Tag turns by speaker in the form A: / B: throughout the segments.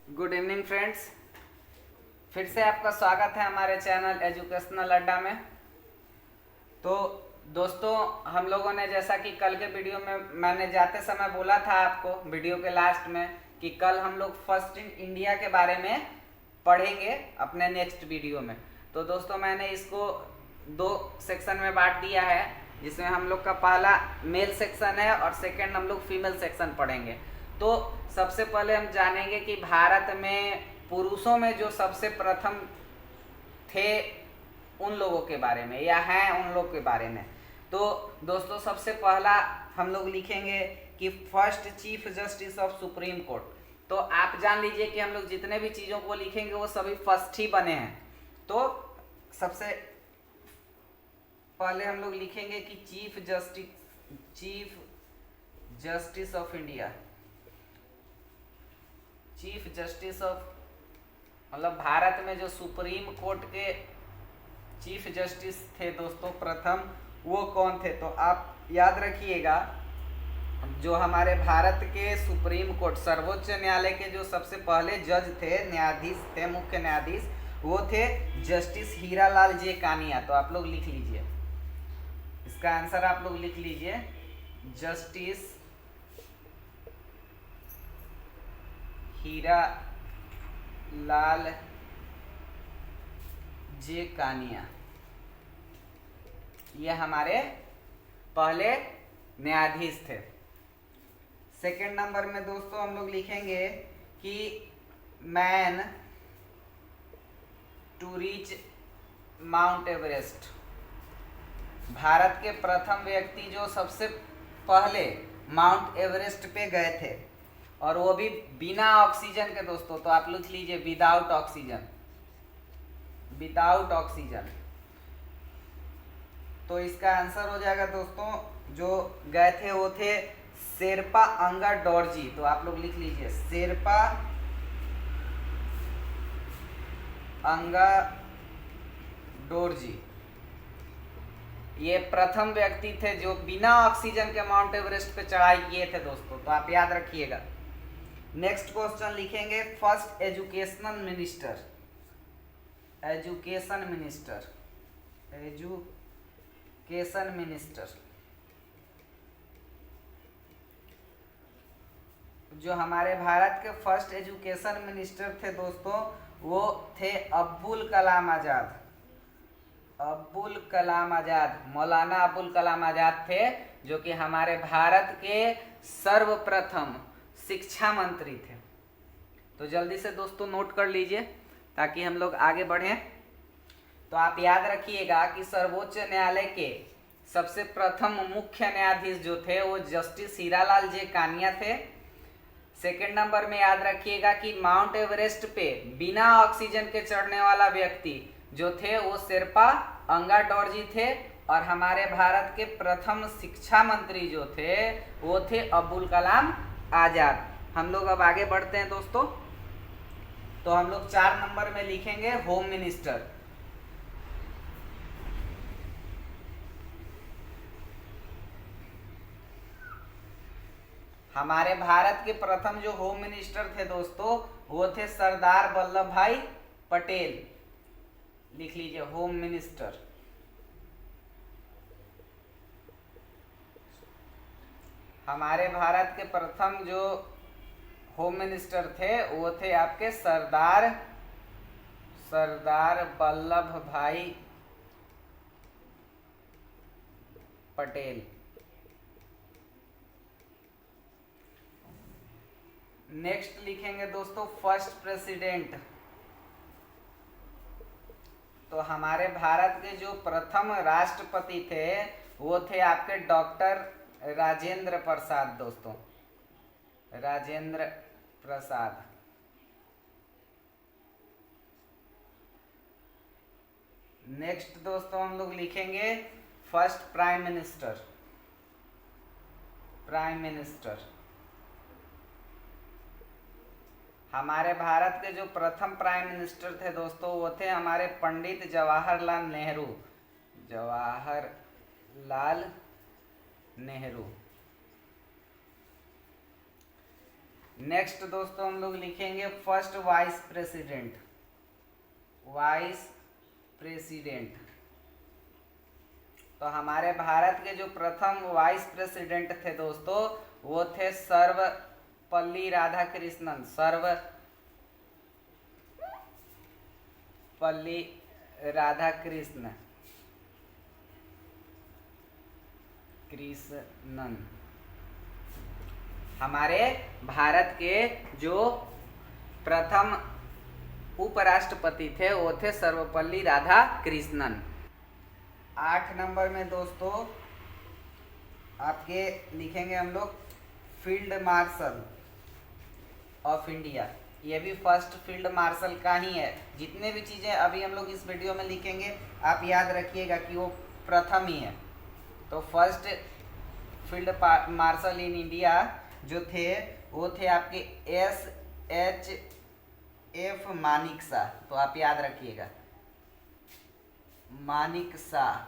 A: Good evening friends. फिर से आपका स्वागत है हमारे चैनल एजुकेशनल अड्डा में। तो दोस्तों, हम लोगों ने जैसा कि कल के वीडियो में मैंने जाते समय बोला था आपको वीडियो के लास्ट में कि कल हम लोग फर्स्ट इन इंडिया के बारे में पढ़ेंगे अपने नेक्स्ट वीडियो में। तो दोस्तों, मैंने इसको दो सेक्शन में बांट दिया है, जिसमें हम लोग का पहला मेल सेक्शन है और सेकंड हम लोग फीमेल सेक्शन पढ़ेंगे। तो सबसे पहले हम जानेंगे कि भारत में पुरुषों में जो सबसे प्रथम थे उन लोगों के बारे में, या हैं उन लोग के बारे में। तो दोस्तों, सबसे पहला हम लोग लिखेंगे कि first chief justice of supreme court. तो आप जान लीजिए कि हम लोग जितने भी चीज़ों को लिखेंगे वो सभी फर्स्ट ही बने हैं। तो सबसे पहले हम लोग लिखेंगे कि chief justice of India. Chief justice of मतलब भारत में जो सुप्रीम कोर्ट के चीफ जस्टिस थे दोस्तों प्रथम, वो कौन थे? तो आप याद रखिएगा, जो हमारे भारत के सुप्रीम कोर्ट सर्वोच्च न्यायालय के जो सबसे पहले जज थे, न्यायाधीश थे, मुख्य न्यायाधीश, वो थे जस्टिस हीरालाल जे कानिया। तो आप लोग लिख लीजिए, इसका आंसर आप लोग लिख लीजिए, जस्टिस हीरालाल जे कानिया, ये हमारे पहले न्यायाधीश थे। सेकंड नंबर में दोस्तों हम लोग लिखेंगे कि man to reach Mount Everest. Bharat के प्रथम व्यक्ति जो सबसे पहले माउंट एवरेस्ट पे गए थे, और वो भी बिना ऑक्सीजन के दोस्तों। तो आप लिख लीजिए विदाउट ऑक्सीजन, विदाउट ऑक्सीजन। तो इसका आंसर हो जाएगा दोस्तों, जो गए थे वो थे शेरपा अंगा डोरजी। तो आप लोग लिख लीजिए शेरपा अंगा डोरजी, ये प्रथम व्यक्ति थे जो बिना ऑक्सीजन के माउंट एवरेस्ट पे चढ़ाई किए थे दोस्तों। तो आप याद रखिएगा। नेक्स्ट क्वेश्चन लिखेंगे first educational minister. Education minister, education minister, जो हमारे भारत के फर्स्ट एजुकेशन मिनिस्टर थे दोस्तों, वो थे अब्दुल कलाम आजाद। अब्दुल कलाम आजाद, मौलाना अब्दुल कलाम आजाद थे, जो कि हमारे भारत के सर्वप्रथम शिक्षा मंत्री थे। तो जल्दी से दोस्तों नोट कर लीजिए ताकि हम लोग आगे बढ़ें। तो आप याद रखिएगा कि सर्वोच्च न्यायालय के सबसे प्रथम मुख्य न्यायाधीश जो थे वो जस्टिस हीरालाल जे कानिया थे। सेकंड नंबर में याद रखिएगा कि माउंट एवरेस्ट पे बिना ऑक्सीजन के चढ़ने वाला व्यक्ति जो थे वो शेरपा अंगा डोरजी थे, और हमारे भारत के प्रथम शिक्षा मंत्री जो थे वो थे अब्दुल कलाम आजाद। हम लोग अब आगे बढ़ते हैं दोस्तों। तो हम लोग 4 नंबर में लिखेंगे होम मिनिस्टर। हमारे भारत के प्रथम जो होम मिनिस्टर थे दोस्तों, वो थे सरदार वल्लभ भाई पटेल। लिख लीजिए होम मिनिस्टर। हमारे भारत के प्रथम जो होम मिनिस्टर थे वो थे आपके सरदार वल्लभ भाई पटेल। नेक्स्ट लिखेंगे दोस्तों फर्स्ट प्रेसिडेंट। तो हमारे भारत के जो प्रथम राष्ट्रपति थे वो थे आपके डॉक्टर राजेंद्र प्रसाद दोस्तों, राजेंद्र प्रसाद। नेक्स्ट दोस्तों हम लोग लिखेंगे first prime minister. Prime minister, हमारे भारत के जो प्रथम प्राइम मिनिस्टर थे दोस्तों वो थे हमारे पंडित जवाहरलाल नेहरू। जवाहरलाल नेहरू। नेक्स्ट दोस्तों हम लोग लिखेंगे first vice president. Vice president, तो हमारे भारत के जो प्रथम वाइस प्रेसिडेंट थे दोस्तों वो थे सर्वपल्ली राधाकृष्णन। सर्वपल्ली राधाकृष्णन। हमारे भारत के जो प्रथम उपराष्ट्रपति थे वो थे सर्वपल्ली राधाकृष्णन। 8 नंबर में दोस्तों आपके लिखेंगे हम लोग फील्ड मार्शल ऑफ इंडिया। ये भी फर्स्ट फील्ड मार्शल का ही है। जितने भी चीज़ें अभी हम लोग इस वीडियो में लिखेंगे आप याद रखिएगा कि वो प्रथम ही है। तो first field marshal in India जो थे वो थे आपके SHF मानिकशा। तो आप याद रखिएगा मानिकशा।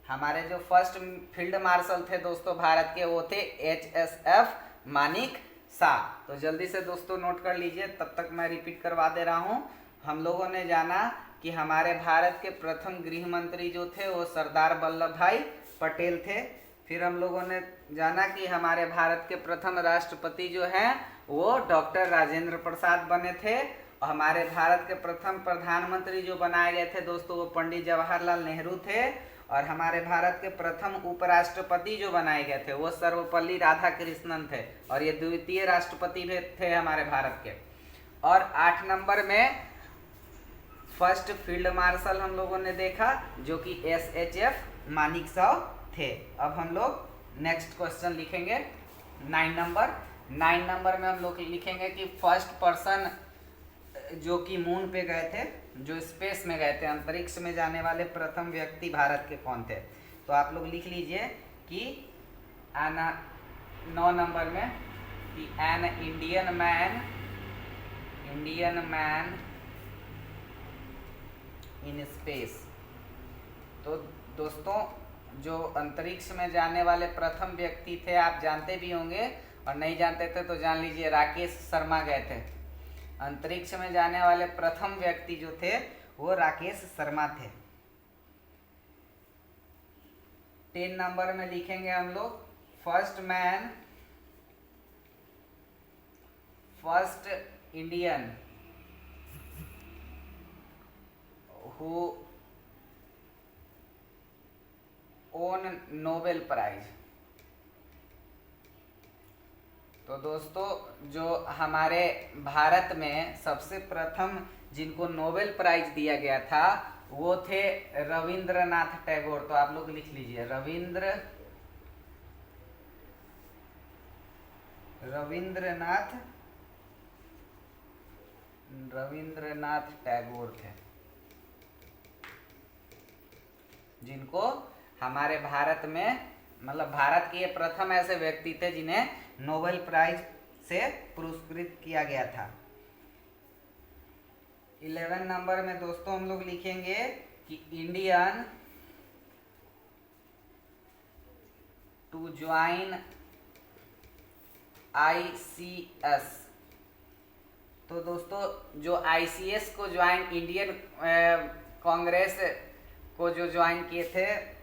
A: हमारे जो फर्स्ट फील्ड मार्शल थे दोस्तों भारत के वो थे HSF मानिकशा। तो जल्दी से दोस्तों नोट कर लीजिए, तब तक मैं रिपीट करवा दे रहा हूँ। हम लोगों ने जाना कि हमारे भारत के प्रथम गृह मंत्री जो थे वो सरदार वल्लभ भाई पटेल थे। फिर हम लोगों ने जाना कि हमारे भारत के प्रथम राष्ट्रपति जो हैं वो डॉक्टर राजेंद्र प्रसाद बने थे। और हमारे भारत के प्रथम प्रधानमंत्री जो बनाए गए थे दोस्तों वो पंडित जवाहरलाल नेहरू थे। और हमारे भारत के प्रथम उपराष्ट्रपति जो बनाए गए थे वो सर्वपल्ली राधाकृष्णन थे। और ये द्वितीय राष्ट्रपति भी थे हमारे भारत के। और 8 नंबर में फर्स्ट फील्ड मार्शल हम लोगों ने देखा जो कि SHF मानिकशॉ थे। अब हम लोग नेक्स्ट क्वेश्चन लिखेंगे 9 नंबर। 9 नंबर में हम लोग लिखेंगे कि फर्स्ट पर्सन जो कि मून पे गए थे, जो स्पेस में गए थे, अंतरिक्ष में जाने वाले प्रथम व्यक्ति भारत के कौन थे। तो आप लोग लिख लीजिए कि 9 नंबर में कि an Indian man in space. तो दोस्तों जो अंतरिक्ष में जाने वाले प्रथम व्यक्ति थे आप जानते भी होंगे, और नहीं जानते थे तो जान लीजिए राकेश शर्मा गए थे। अंतरिक्ष में जाने वाले प्रथम व्यक्ति जो थे वो राकेश शर्मा थे। 10 नंबर में लिखेंगे हम लोग first Indian who won Nobel prize. तो दोस्तों जो हमारे भारत में सबसे प्रथम जिनको नोबेल प्राइज दिया गया था वो थे रविंद्रनाथ टैगोर। तो आप लोग लिख लीजिए रविंद्रनाथ टैगोर थे, जिनको हमारे भारत में मतलब भारत के ये प्रथम ऐसे व्यक्ति थे जिन्हें नोबेल प्राइज से पुरस्कृत किया गया था। 11 नंबर में दोस्तों हम लोग लिखेंगे कि इंडियन टू ज्वाइन ICS। तो दोस्तों जो ICS को ज्वाइन, इंडियन कांग्रेस को जो ज्वाइन किए थे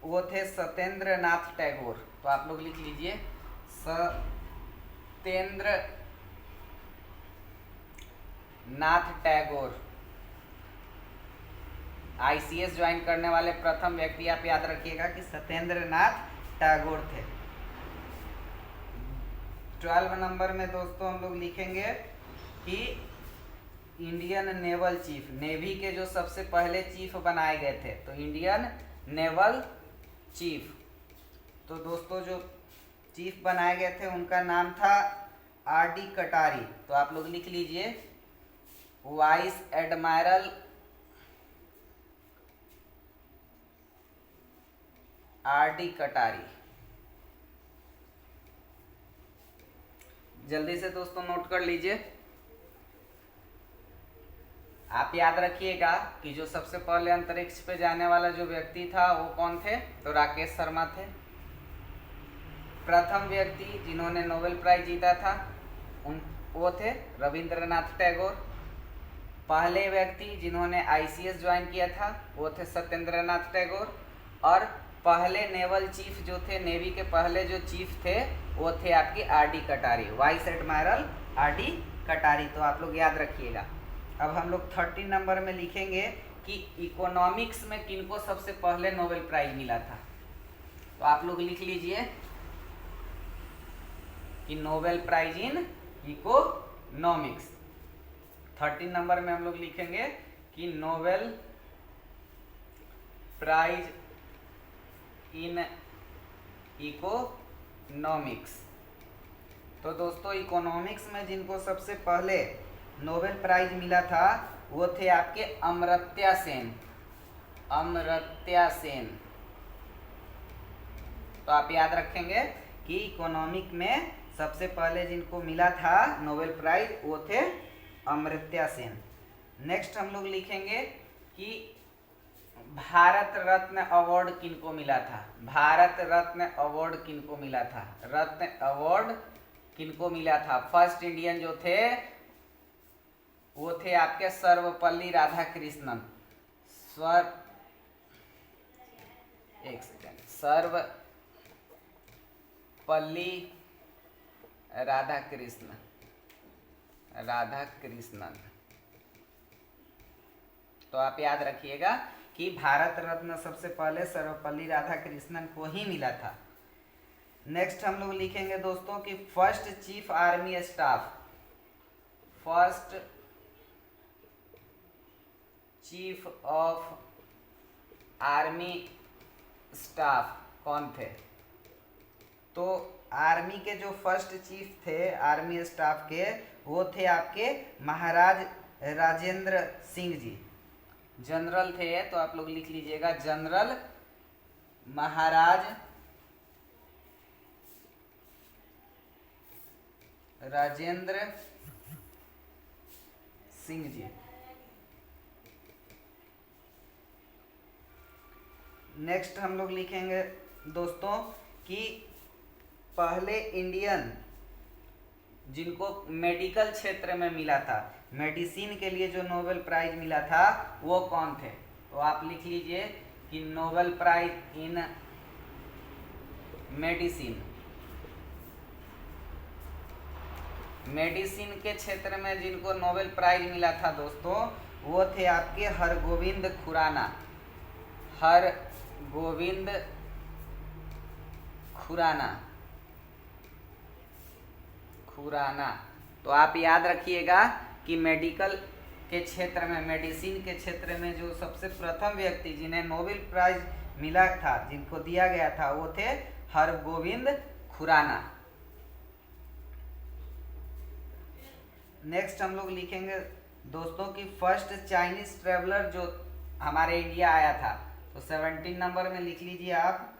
A: वो थे सत्येंद्र नाथ टैगोर। तो आप लोग लिख लीजिए सत्येंद्र नाथ टैगोर। ICS ज्वाइन करने वाले प्रथम व्यक्ति आप याद रखिएगा कि सत्येंद्र नाथ टैगोर थे। 12 नंबर में दोस्तों हम लोग लिखेंगे कि इंडियन नेवल चीफ, नेवी के जो सबसे पहले चीफ बनाए गए थे, तो इंडियन नेवल चीफ। तो दोस्तों जो चीफ बनाए गए थे उनका नाम था RD कटारी। तो आप लोग लिख लीजिए वाइस एडमायरल RD कटारी। जल्दी से दोस्तों नोट कर लीजिए। आप याद रखिएगा कि जो सबसे पहले अंतरिक्ष पे जाने वाला जो व्यक्ति था वो कौन थे, तो राकेश शर्मा थे। प्रथम व्यक्ति जिन्होंने नोबेल प्राइज जीता था वो थे रविंद्रनाथ टैगोर। पहले व्यक्ति जिन्होंने आईसीएस ज्वाइन किया था वो थे सत्येंद्रनाथ टैगोर। और पहले नेवल चीफ जो थे, नेवी के पहले जो चीफ थे वो थे आपके आरडी कटारी, वाइस एडमायरल आरडी कटारी। तो आप लोग याद रखिएगा। अब हम लोग 13 नंबर में लिखेंगे कि इकोनॉमिक्स में किनको सबसे पहले नोबेल प्राइज मिला था। तो आप लोग लिख लीजिए कि नोबेल प्राइज इन इकोनॉमिक्स। 13 नंबर में हम लोग लिखेंगे कि नोबेल प्राइज इन इकोनॉमिक्स। तो दोस्तों इकोनॉमिक्स में जिनको सबसे पहले नोबेल प्राइज मिला था वो थे आपके अमर्त्य सेन। अमर्त्य सेन। तो आप याद रखेंगे कि इकोनॉमिक में सबसे पहले जिनको मिला था नोबेल प्राइज वो थे अमर्त्य सेन। नेक्स्ट हम लोग लिखेंगे कि भारत रत्न अवार्ड किनको मिला था। भारत रत्न अवार्ड किनको मिला था। रत्न अवार्ड किनको मिला था। फर्स्ट इंडियन जो थे वो थे आपके सर्वपल्ली राधाकृष्णन। सर्वपल्ली राधाकृष्णन। तो आप याद रखिएगा कि भारत रत्न सबसे पहले सर्वपल्ली राधाकृष्णन को ही मिला था। नेक्स्ट हम लोग लिखेंगे दोस्तों कि first chief army staff. First chief of army staff कौन थे। तो आर्मी के जो फर्स्ट चीफ थे आर्मी स्टाफ के वो थे आपके महाराज राजेंद्र सिंह जी। जनरल थे तो आप लोग लिख लीजिएगा जनरल महाराज राजेंद्र सिंह जी। नेक्स्ट हम लोग लिखेंगे दोस्तों कि पहले इंडियन जिनको मेडिकल क्षेत्र में मिला था, मेडिसिन के लिए जो नोबेल प्राइज मिला था वो कौन थे। तो आप लिख लीजिए कि Nobel prize in medicine. Medicine के क्षेत्र में जिनको नोबेल प्राइज मिला था दोस्तों वो थे आपके हरगोविंद खुराना। हरगोविंद खुराना। तो आप याद रखिएगा कि मेडिकल के क्षेत्र में, मेडिसिन के क्षेत्र में जो सबसे प्रथम व्यक्ति जिन्हें नोबेल प्राइज मिला था, जिनको दिया गया था वो थे हरगोविंद खुराना। नेक्स्ट हम लोग लिखेंगे दोस्तों कि फर्स्ट चाइनीज ट्रेवलर जो हमारे इंडिया आया था। तो 17 नंबर में लिख लीजिए आप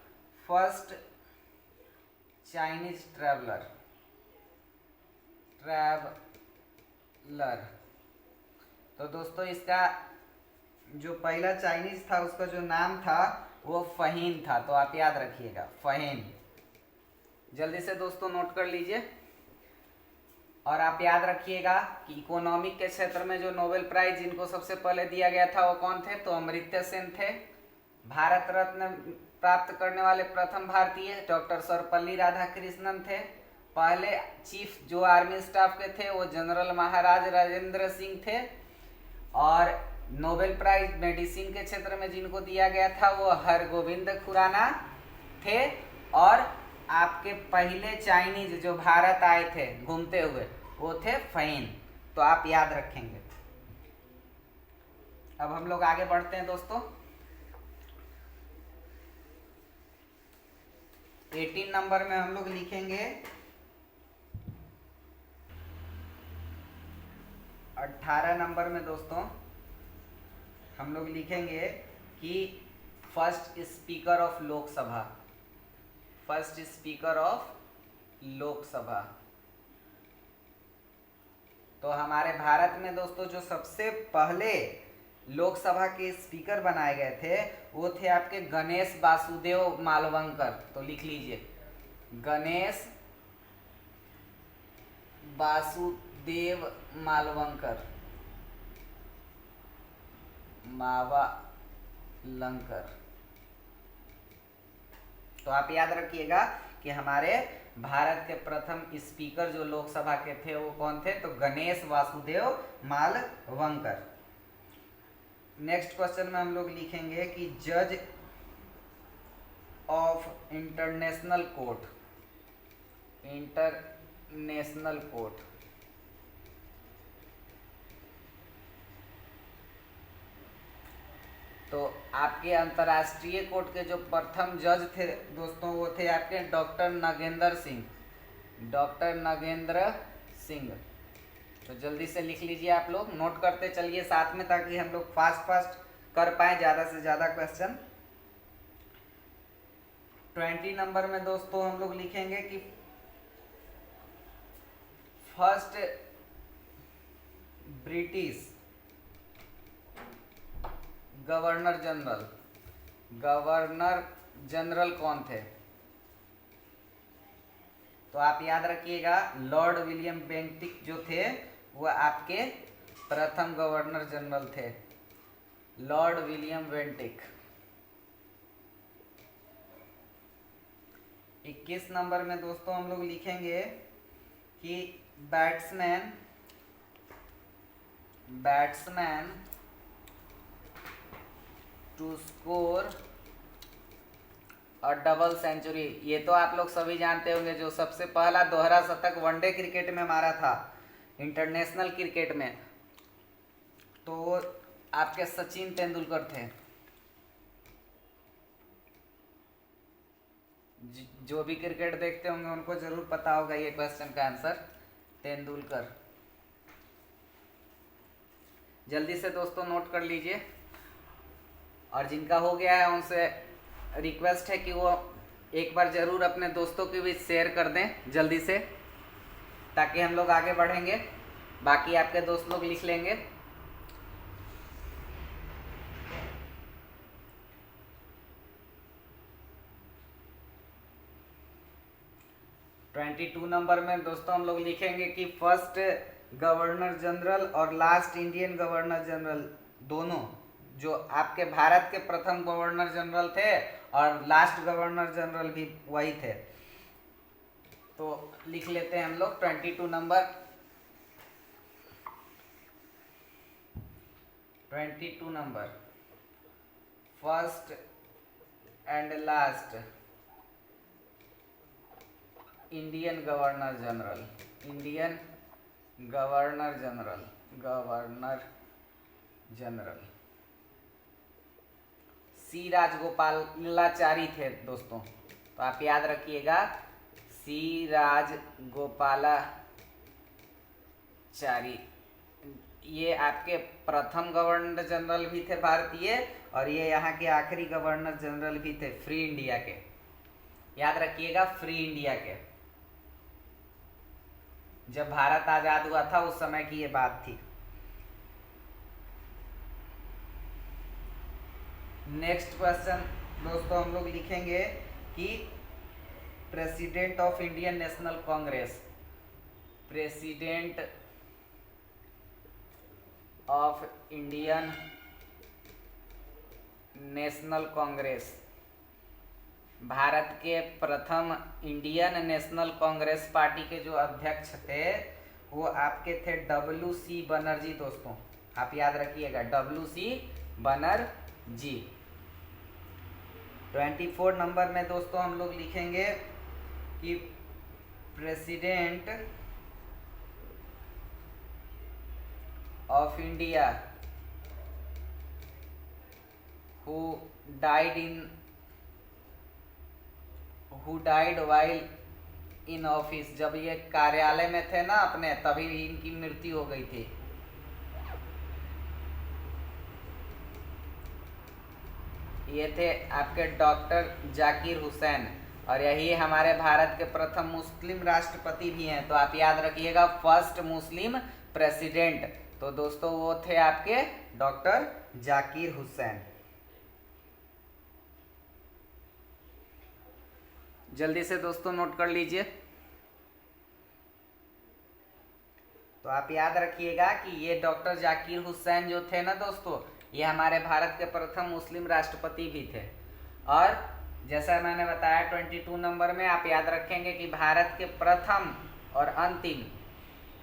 A: फर्स्ट चाइनीज ट्रेवलर। तो दोस्तों इसका जो पहला चाइनीज था उसका जो नाम था वो फहीन था। तो आप याद रखिएगा फहीन। जल्दी से दोस्तों नोट कर लीजिए। और आप याद रखिएगा कि इकोनॉमिक के क्षेत्र में जो नोबेल प्राइज जिनको सबसे पहले दिया गया था वो कौन थे। तो अमर्त्य सेन थे। भारत रत्न प्राप्त करने वाले प्रथम भारतीय डॉक्टर सर्वपल्ली राधाकृष्णन थे। पहले चीफ जो आर्मी स्टाफ के थे वो जनरल महाराज राजेंद्र सिंह थे। और नोबेल प्राइज मेडिसिन के क्षेत्र में जिनको दिया गया था वो हरगोविंद खुराना थे। और आपके पहले चाइनीज जो भारत आए थे घूमते हुए वो थे फहीन। तो आप याद रखेंगे। अब हम लोग आगे बढ़ते हैं दोस्तों। 18 नंबर में हम लोग लिखेंगे 18 नंबर में दोस्तों हम लोग लिखेंगे कि first speaker of Lok Sabha. First speaker of Lok Sabha. तो हमारे भारत में दोस्तों जो सबसे पहले लोकसभा के स्पीकर बनाए गए थे वो थे आपके गणेश वासुदेव मालवंकर। तो लिख लीजिए गणेश वासुदेव मालवंकर, मावालंकर। तो आप याद रखिएगा कि हमारे भारत के प्रथम स्पीकर जो लोकसभा के थे वो कौन थे, तो गणेश वासुदेव मालवंकर। नेक्स्ट क्वेश्चन में हम लोग लिखेंगे कि जज of international court, international court, तो आपके अंतर्राष्ट्रीय कोर्ट के जो प्रथम जज थे दोस्तों वो थे आपके डॉक्टर नागेंद्र सिंह, डॉक्टर नागेंद्र सिंह। तो जल्दी से लिख लीजिए, आप लोग नोट करते चलिए साथ में, ताकि हम लोग फास्ट कर पाए ज़्यादा से ज़्यादा क्वेश्चन। 20 नंबर में दोस्तों हम लोग लिखेंगे कि first British governor general, governor general कौन थे, तो आप याद रखिएगा लॉर्ड विलियम बेंटिक जो थे वो आपके प्रथम गवर्नर जनरल थे, लॉर्ड विलियम बेंटिक। 21 नंबर में दोस्तों हम लोग लिखेंगे कि बैट्समैन टू स्कोर और डबल सेंचुरी। ये तो आप लोग सभी जानते होंगे, जो सबसे पहला दोहरा शतक वनडे क्रिकेट में मारा था, इंटरनेशनल क्रिकेट में, तो आपके सचिन तेंदुलकर थे। जो भी क्रिकेट देखते होंगे उनको जरूर पता होगा ये क्वेश्चन का आंसर, तेंदुलकर। जल्दी से दोस्तों नोट कर लीजिए, और जिनका हो गया है उनसे रिक्वेस्ट है कि वो एक बार जरूर अपने दोस्तों के बीच शेयर कर दें जल्दी से, ताकि हम लोग आगे बढ़ेंगे। बाकी आपके दोस्त लोग लिख लेंगे। ट्वेंटी 22 नंबर में दोस्तों हम लोग लिखेंगे कि फर्स्ट गवर्नर जनरल और लास्ट इंडियन गवर्नर जनरल, दोनों जो आपके भारत के प्रथम गवर्नर जनरल थे और लास्ट गवर्नर जनरल भी वही थे। तो लिख लेते हैं हम लोग 22 number. 22 number first and last Indian governor general, Indian governor general, governor general C Rajagopalachari थे दोस्तों। तो आप याद रखिएगा सी राजगोपालाचारी, ये आपके प्रथम गवर्नर जनरल भी थे भारतीय, और ये यहाँ के आखिरी गवर्नर जनरल भी थे फ्री इंडिया के। याद रखिएगा फ्री इंडिया के, जब भारत आजाद हुआ था उस समय की ये बात थी। नेक्स्ट क्वेश्चन दोस्तों हम लोग लिखेंगे कि president of Indian national Congress, president of Indian national Congress, Bharat के प्रथम इंडियन नेशनल कांग्रेस पार्टी के जो अध्यक्ष थे वो आपके थे WC बनर्जी दोस्तों। आप याद रखिएगा WC बनर्जी। 24 नंबर में दोस्तों हम लोग लिखेंगे कि president of India who died while in office, जब ये कार्यालय में थे ना अपने, तभी इनकी मृत्यु हो गई थी। ये थे आपके डॉक्टर जाकिर हुसैन, और यही हमारे भारत के प्रथम मुस्लिम राष्ट्रपति भी हैं। तो आप याद रखिएगा फर्स्ट मुस्लिम प्रेसिडेंट, तो दोस्तों वो थे आपके डॉक्टर जाकिर हुसैन। जल्दी से दोस्तों नोट कर लीजिए। तो आप याद रखिएगा कि ये डॉक्टर जाकिर हुसैन जो थे ना दोस्तों, ये हमारे भारत के प्रथम मुस्लिम राष्ट्रपति भी थे। और जैसा मैंने बताया 22 नंबर में आप याद रखेंगे कि भारत के प्रथम और अंतिम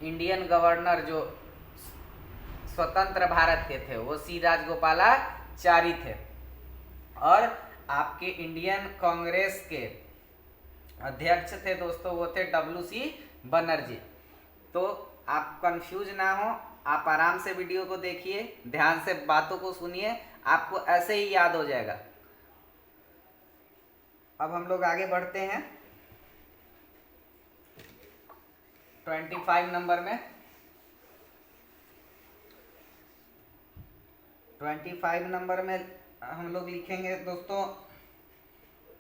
A: इंडियन गवर्नर जो स्वतंत्र भारत के थे वो सी राजगोपालाचारी थे। और आपके इंडियन कांग्रेस के अध्यक्ष थे दोस्तों, वो थे WC बनर्जी। तो आप कंफ्यूज ना हो, आप आराम से वीडियो को देखिए, ध्यान से बातों को सुनिए, आपको ऐसे ही याद हो जाएगा। अब हम लोग आगे बढ़ते हैं 25 नंबर में। 25 नंबर में हम लोग लिखेंगे दोस्तों,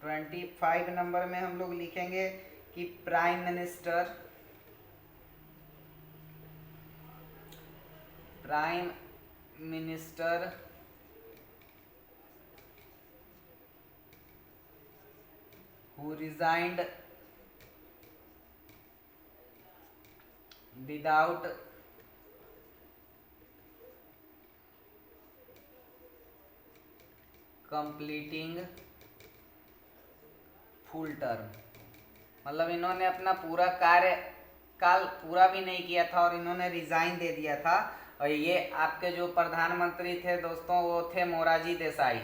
A: 25 नंबर में हम लोग लिखेंगे कि prime minister who resigned without completing full term. मतलब इन्होंने अपना पूरा कार्यकाल पूरा भी नहीं किया था और इन्होंने रिजाइन दे दिया था। और ये आपके जो प्रधानमंत्री थे दोस्तों, वो थे मोरारजी देसाई।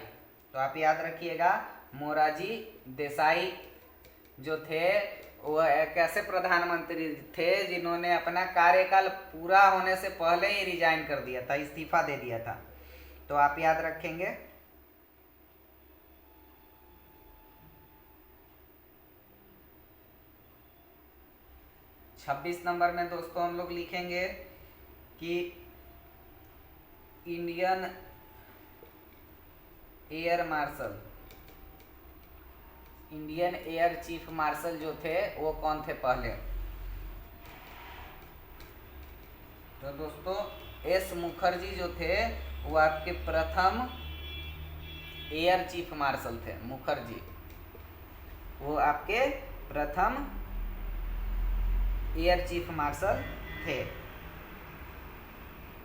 A: तो आप याद रखिएगा, मोरारजी देसाई जो थे वो एक ऐसे प्रधानमंत्री थे जिन्होंने अपना कार्यकाल पूरा होने से पहले ही रिजाइन कर दिया था, इस्तीफा दे दिया था। तो आप याद रखेंगे। छब्बीस नंबर में दोस्तों हम लोग लिखेंगे कि इंडियन एयर चीफ मार्शल जो थे वो कौन थे पहले। तो दोस्तों एस मुखर्जी जो थे वो आपके प्रथम एयर चीफ मार्शल थे। मुखर्जी वो आपके प्रथम एयर चीफ मार्शल थे।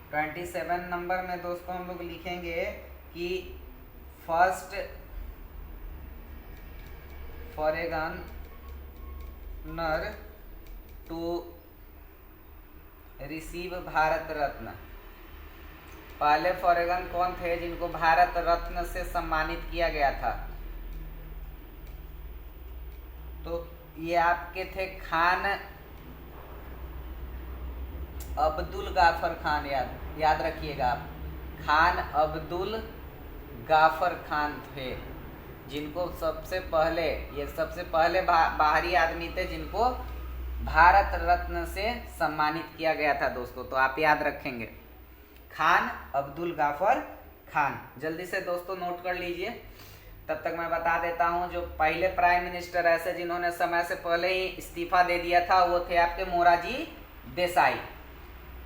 A: 27 नंबर में दोस्तों हम लोग लिखेंगे कि first foreigner to receive Bharat Ratna. पहले फॉरेनर कौन थे जिनको भारत रत्न से सम्मानित किया गया था। तो ये आपके थे खान अब्दुल गाफर खान। याद रखिएगा आप, खान अब्दुल गाफर खान थे जिनको सबसे पहले बाहरी आदमी थे जिनको भारत रत्न से सम्मानित किया गया था दोस्तों। तो आप याद रखेंगे खान अब्दुल गाफर खान। जल्दी से दोस्तों नोट कर लीजिए, तब तक मैं बता देता हूं। जो पहले प्राइम मिनिस्टर ऐसे जिन्होंने समय से पहले ही इस्तीफा दे दिया था वो थे आपके मोरारजी देसाई।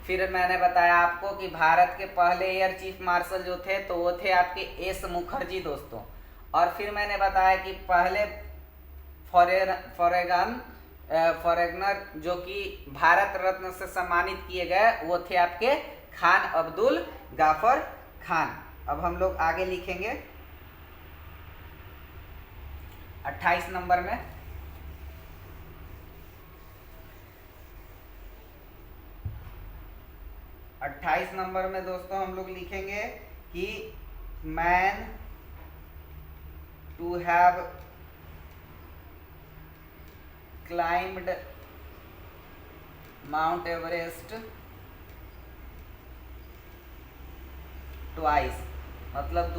A: फिर मैंने बताया आपको कि भारत के पहले एयर चीफ मार्शल जो थे तो वो थे आपके एस मुखर्जी दोस्तों। और फिर मैंने बताया कि पहले फॉरेनर जो कि भारत रत्न से सम्मानित किए गए वो थे आपके खान अब्दुल गाफर खान। अब हम लोग आगे लिखेंगे 28 नंबर में। 28 नंबर में दोस्तों हम लोग लिखेंगे कि man to have climbed Mount Everest twice. मतलब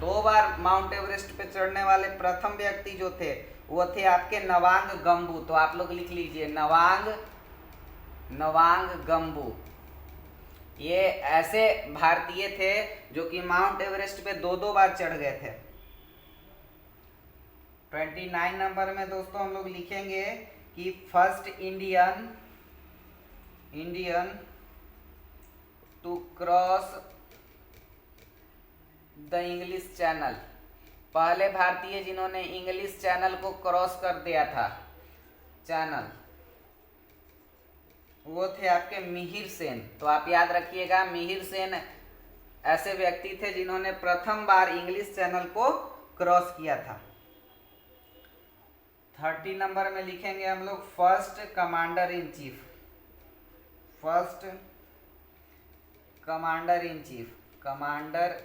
A: दो बार माउंट एवरेस्ट पे चढ़ने वाले प्रथम व्यक्ति जो थे वो थे आपके नवांग गंबू। तो आप लोग लिख लीजिए नवांग गंबू। ये ऐसे भारतीय थे जो कि माउंट एवरेस्ट पे दो बार चढ़ गए थे। 29 नंबर में दोस्तों हम लोग लिखेंगे कि first Indian to cross the English Channel. पहले भारतीय जिन्होंने इंग्लिश चैनल को क्रॉस कर दिया था, चैनल, वो थे आपके मिहिर सेन। तो आप याद रखिएगा, मिहिर सेन ऐसे व्यक्ति थे जिन्होंने प्रथम बार इंग्लिश चैनल को क्रॉस किया था। 30 नंबर में लिखेंगे हम लोग first commander in chief. First commander in chief, commander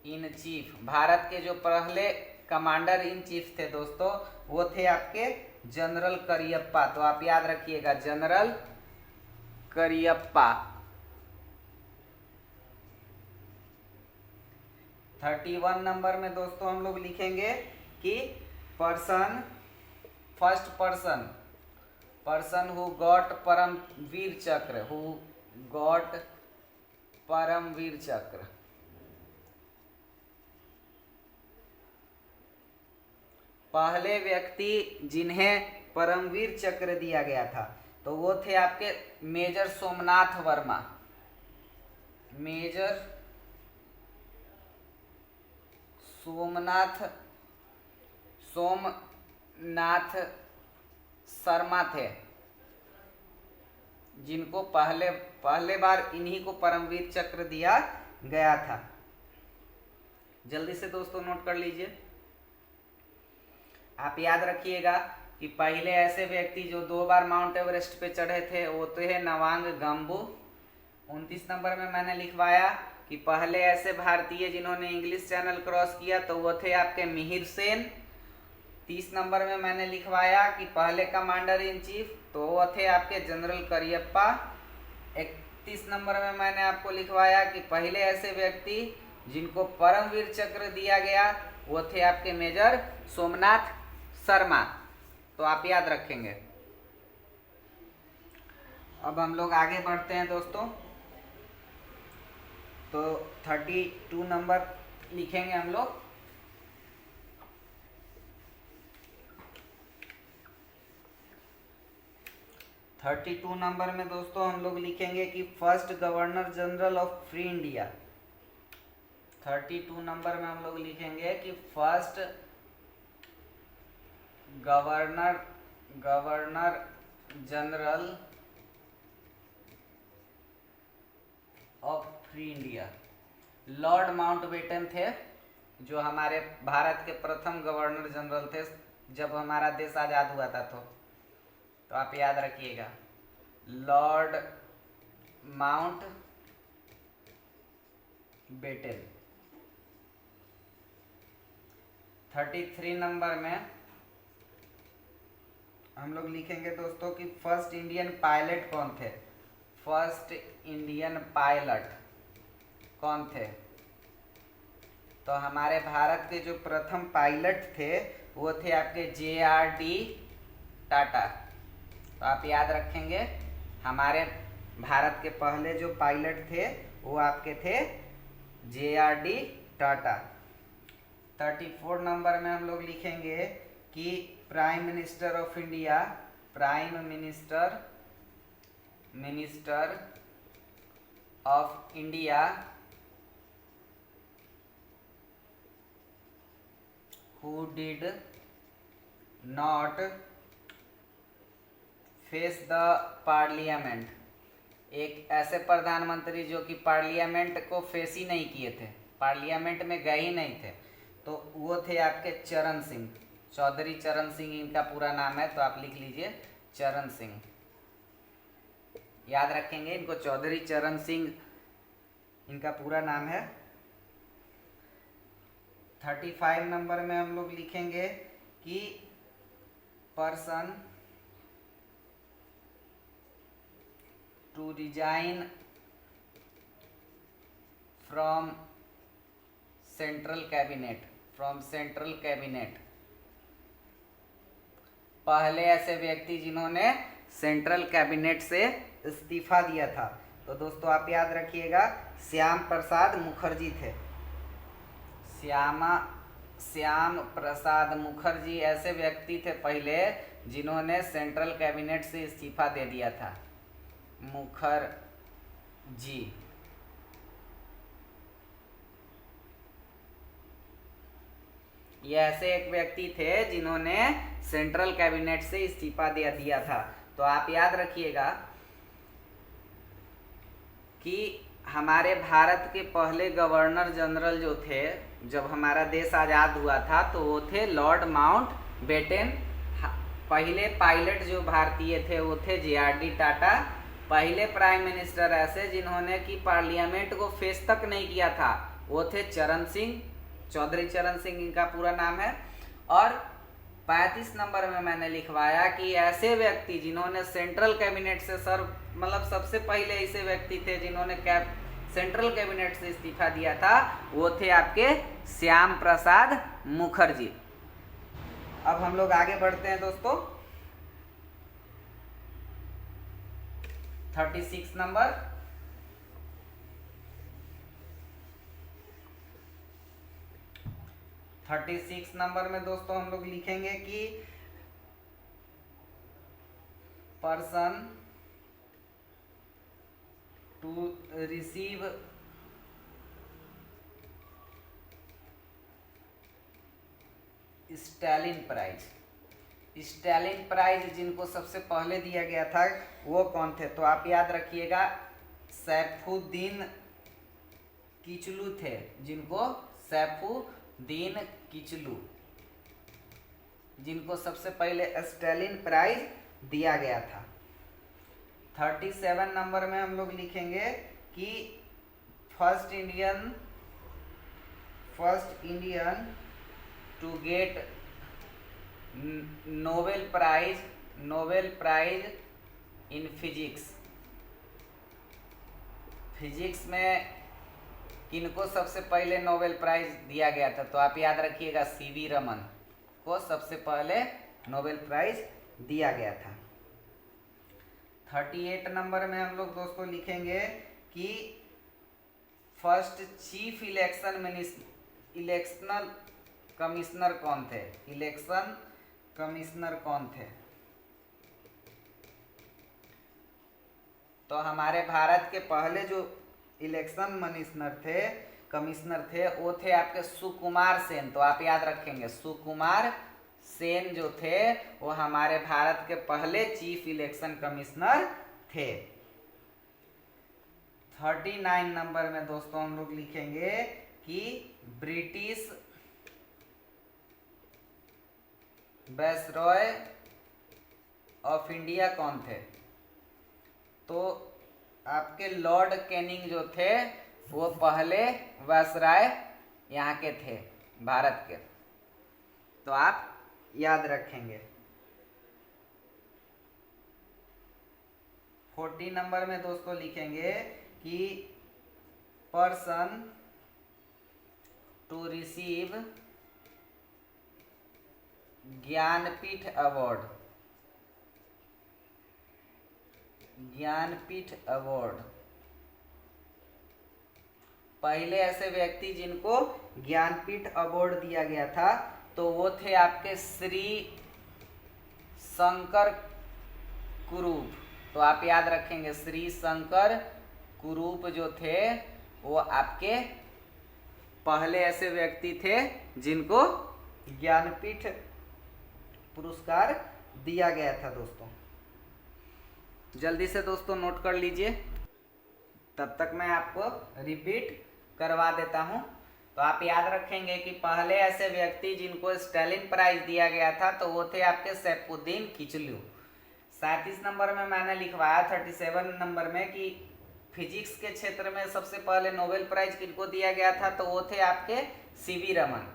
A: in chief, Bharat के जो पहले कमांडर इन चीफ थे दोस्तों, वो थे आपके जनरल करियप्पा। तो आप याद रखिएगा, जनरल करियप्पा। 31 नंबर में दोस्तों हम लोग लिखेंगे कि person, first person who got Paramvir Chakra, who got Paramvir चक्र। पहले व्यक्ति जिन्हें परमवीर चक्र दिया गया था, तो वो थे आपके मेजर सोमनाथ वर्मा। मेजर सोमनाथ शर्मा थे, जिनको पहले बार इन्हीं को परमवीर चक्र दिया गया था। जल्दी से दोस्तों नोट कर लीजिए। आप याद रखिएगा कि पहले ऐसे व्यक्ति जो 2 बार माउंट एवरेस्ट पे चढ़े थे, वो तो है नवांग गम्बू। 29 नंबर में मैंने लिखवाया कि पहले ऐसे भारतीय जिन्होंने इंग्लिश चैनल क्रॉस किया, तो वो थे आपके मिहिर सेन। 30 नंबर में मैंने लिखवाया कि पहले कमांडर इन चीफ, तो वो थे आपके जनरल करियप्पा। 31 नंबर में मैंने आपको लिखवाया कि पहले ऐसे व्यक्ति जिनको परमवीर चक्र दिया गया, वो थे आपके मेजर सोमनाथ शर्मा। तो आप याद रखेंगे। अब हम लोग आगे बढ़ते हैं दोस्तों। तो 32 नंबर लिखेंगे हम लोग। थर्टी टू नंबर में दोस्तों हम लोग लिखेंगे कि first governor general of free India. 32 number में हम लोग लिखेंगे कि first governor general of free India Lord Mountbatten थे, जो हमारे भारत के प्रथम गवर्नर जनरल थे जब हमारा देश आज़ाद हुआ था। तो आप याद रखिएगा, लॉर्ड माउंटबेटन। 33 नंबर में हम लोग लिखेंगे दोस्तों कि फर्स्ट इंडियन पायलट कौन थे। फर्स्ट इंडियन पायलट कौन थे? तो हमारे भारत के जो प्रथम पायलट थे वो थे आपके JRD टाटा। तो आप याद रखेंगे, हमारे भारत के पहले जो पायलट थे वो आपके थे JRD टाटा। 34 नंबर में हम लोग लिखेंगे कि prime minister of India, prime minister of India who did not face the parliament. एक ऐसे प्रधानमंत्री जो कि पार्लियामेंट को फेस ही नहीं किए थे, पार्लियामेंट में गए ही नहीं थे, तो वो थे आपके चरण सिंह, चौधरी चरण सिंह इनका पूरा नाम है। तो आप लिख लीजिए चरण सिंह, याद रखेंगे इनको, चौधरी चरण सिंह इनका पूरा नाम है। 35 नंबर में हम लोग लिखेंगे कि person to resign from central cabinet, पहले ऐसे व्यक्ति जिन्होंने सेंट्रल कैबिनेट से इस्तीफा दिया था। तो दोस्तों आप याद रखिएगा, श्याम प्रसाद मुखर्जी थे। श्याम प्रसाद मुखर्जी ऐसे व्यक्ति थे पहले जिन्होंने सेंट्रल कैबिनेट से इस्तीफा दे दिया था, मुखर्जी। ये ऐसे एक व्यक्ति थे जिन्होंने सेंट्रल कैबिनेट से इस्तीफा दे दिया था। तो आप याद रखिएगा कि हमारे भारत के पहले गवर्नर जनरल जो थे, जब हमारा देश आज़ाद हुआ था, तो वो थे लॉर्ड माउंट बेटन। पहले पायलट जो भारतीय थे वो थे JRD टाटा। पहले प्राइम मिनिस्टर ऐसे जिन्होंने कि पार्लियामेंट को फेस तक नहीं किया था वो थे चरण सिंह, चौधरी चरण सिंह इनका पूरा नाम है। और 35 नंबर में मैंने लिखवाया कि ऐसे व्यक्ति जिन्होंने सेंट्रल कैबिनेट से मतलब सबसे पहले ऐसे व्यक्ति थे जिन्होंने सेंट्रल कैबिनेट से इस्तीफा दिया था, वो थे आपके श्याम प्रसाद मुखर्जी। अब हम लोग आगे बढ़ते हैं दोस्तों। 36 नंबर, में दोस्तों हम लोग लिखेंगे कि person to receive Stalin prize. Stalin prize जिनको सबसे पहले दिया गया था वो कौन थे? तो आप याद रखिएगा सैफुद्दीन किचलू थे, जिनको सैफुद्दीन किचलू, जिनको सबसे पहले स्टालिन प्राइज दिया गया था। 37 नंबर में हम लोग लिखेंगे कि first Indian to get Nobel prize in physics. Physics में किनको सबसे पहले नोबेल प्राइज दिया गया था? तो आप याद रखिएगा CV रमन को सबसे पहले नोबेल प्राइज दिया गया था। 38 नंबर में हम लोग दोस्तों लिखेंगे कि फर्स्ट चीफ इलेक्शनल कमिश्नर कौन थे? इलेक्शन कमिश्नर कौन थे? तो हमारे भारत के पहले जो इलेक्शन कमिश्नर थे वो थे आपके सुकुमार सेन। तो आप याद रखेंगे सुकुमार सेन जो थे वो हमारे भारत के पहले चीफ इलेक्शन कमिश्नर थे। 39 नंबर में दोस्तों हम लोग लिखेंगे कि ब्रिटिश वायसरॉय ऑफ इंडिया कौन थे? तो आपके लॉर्ड कैनिंग जो थे वो पहले वायसराय यहाँ के थे भारत के। तो आप याद रखेंगे। 40 नंबर में दोस्तों लिखेंगे कि person to receive Jnanpith award. पहले ऐसे व्यक्ति जिनको ज्ञानपीठ अवार्ड दिया गया था तो वो थे आपके श्री शंकर कुरूप। तो आप याद रखेंगे श्री शंकर कुरूप जो थे वो आपके पहले ऐसे व्यक्ति थे जिनको ज्ञानपीठ पुरस्कार दिया गया था। दोस्तों जल्दी से दोस्तों नोट कर लीजिए, तब तक मैं आपको रिपीट करवा देता हूं। तो आप याद रखेंगे कि पहले ऐसे व्यक्ति जिनको स्टालिन प्राइज दिया गया था तो वो थे आपके सैफुद्दीन किचलू। 37 नंबर में मैंने लिखवाया 37 नंबर में कि फिजिक्स के क्षेत्र में सबसे पहले नोबेल प्राइज किनको दिया गया था? तो वो थे आपके CV रमन।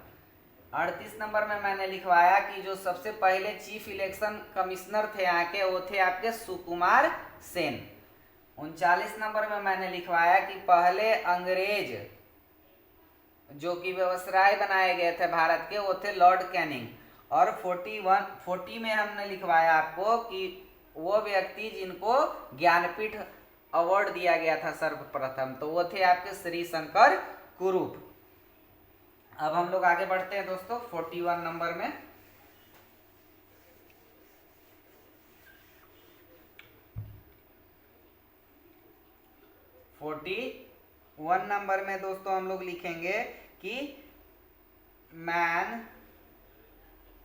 A: 38 नंबर में मैंने लिखवाया कि जो सबसे पहले चीफ इलेक्शन कमिश्नर थे यहाँ के वो थे आपके सुकुमार सेन। 39 नंबर में मैंने लिखवाया कि पहले अंग्रेज जो कि वायसराय बनाए गए थे भारत के वो थे लॉर्ड कैनिंग। और 40 में हमने लिखवाया आपको कि वो व्यक्ति जिनको ज्ञानपीठ अवार्ड दिया गया था सर्वप्रथम तो वो थे आपके श्री शंकर कुरूप। अब हम लोग आगे बढ़ते हैं दोस्तों 41 नंबर में। दोस्तों हम लोग लिखेंगे कि man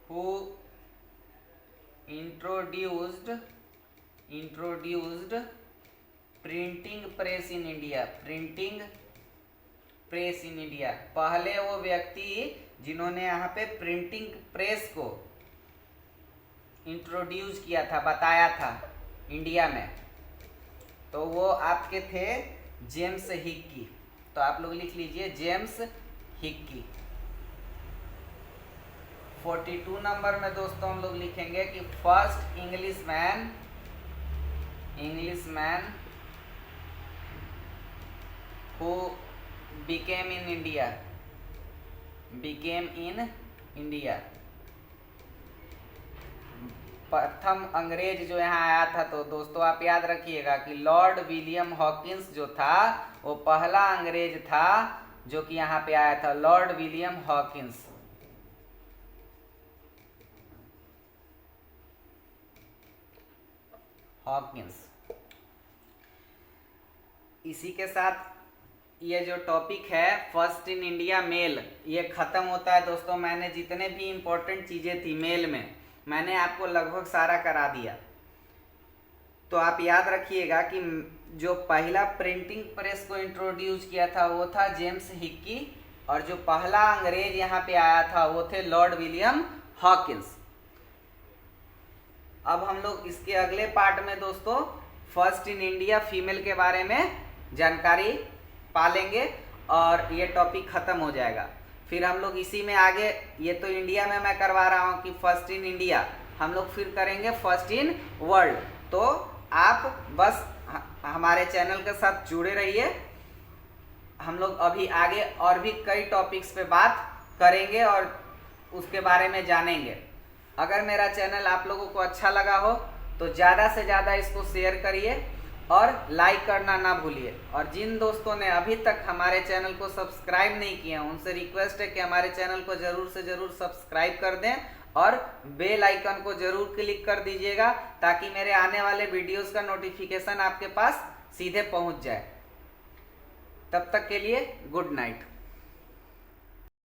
A: who introduced printing press in India. Printing press in India, पहले वो व्यक्ति जिन्होंने यहाँ पे प्रिंटिंग प्रेस को इंट्रोड्यूस किया था, बताया था इंडिया में, तो वो आपके थे जेम्स हिक्की। तो आप लोग लिख लीजिए जेम्स हिक्की। 42 नंबर में दोस्तों हम लोग लिखेंगे कि first Englishman who became in India। प्रथम अंग्रेज जो यहाँ आया था, तो दोस्तों आप याद रखिएगा कि लॉर्ड विलियम हॉकिंस जो था वो पहला अंग्रेज था जो कि यहाँ पे आया था, लॉर्ड विलियम हॉकिंस। इसी के साथ ये जो टॉपिक है फर्स्ट इन इंडिया मेल, ये खत्म होता है दोस्तों। मैंने जितने भी इम्पोर्टेंट चीजें थी मेल में, मैंने आपको लगभग सारा करा दिया। तो आप याद रखिएगा कि जो पहला प्रिंटिंग प्रेस को इंट्रोड्यूस किया था वो था जेम्स हिक्की, और जो पहला अंग्रेज यहाँ पे आया था वो थे लॉर्ड विलियम हॉकिंस। अब हम लोग इसके अगले पार्ट में दोस्तों फर्स्ट इन इंडिया फीमेल के बारे में जानकारी पालेंगे और ये टॉपिक खत्म हो जाएगा। फिर हम लोग इसी में आगे, ये तो इंडिया में मैं करवा रहा हूँ कि फर्स्ट इन इंडिया, हम लोग फिर करेंगे फर्स्ट इन वर्ल्ड। तो आप बस हमारे चैनल के साथ जुड़े रहिए। हम लोग अभी आगे और भी कई टॉपिक्स पे बात करेंगे और उसके बारे में जानेंगे। अगर मेरा चैनल आप लोगों को अच्छा लगा हो तो ज़्यादा से ज़्यादा इसको शेयर करिए और लाइक करना ना भूलिए। और जिन दोस्तों ने अभी तक हमारे चैनल को सब्सक्राइब नहीं किया उनसे रिक्वेस्ट है कि हमारे चैनल को ज़रूर से ज़रूर सब्सक्राइब कर दें और बेल आइकन को ज़रूर क्लिक कर दीजिएगा, ताकि मेरे आने वाले वीडियोस का नोटिफिकेशन आपके पास सीधे पहुंच जाए। तब तक के लिए गुड नाइट।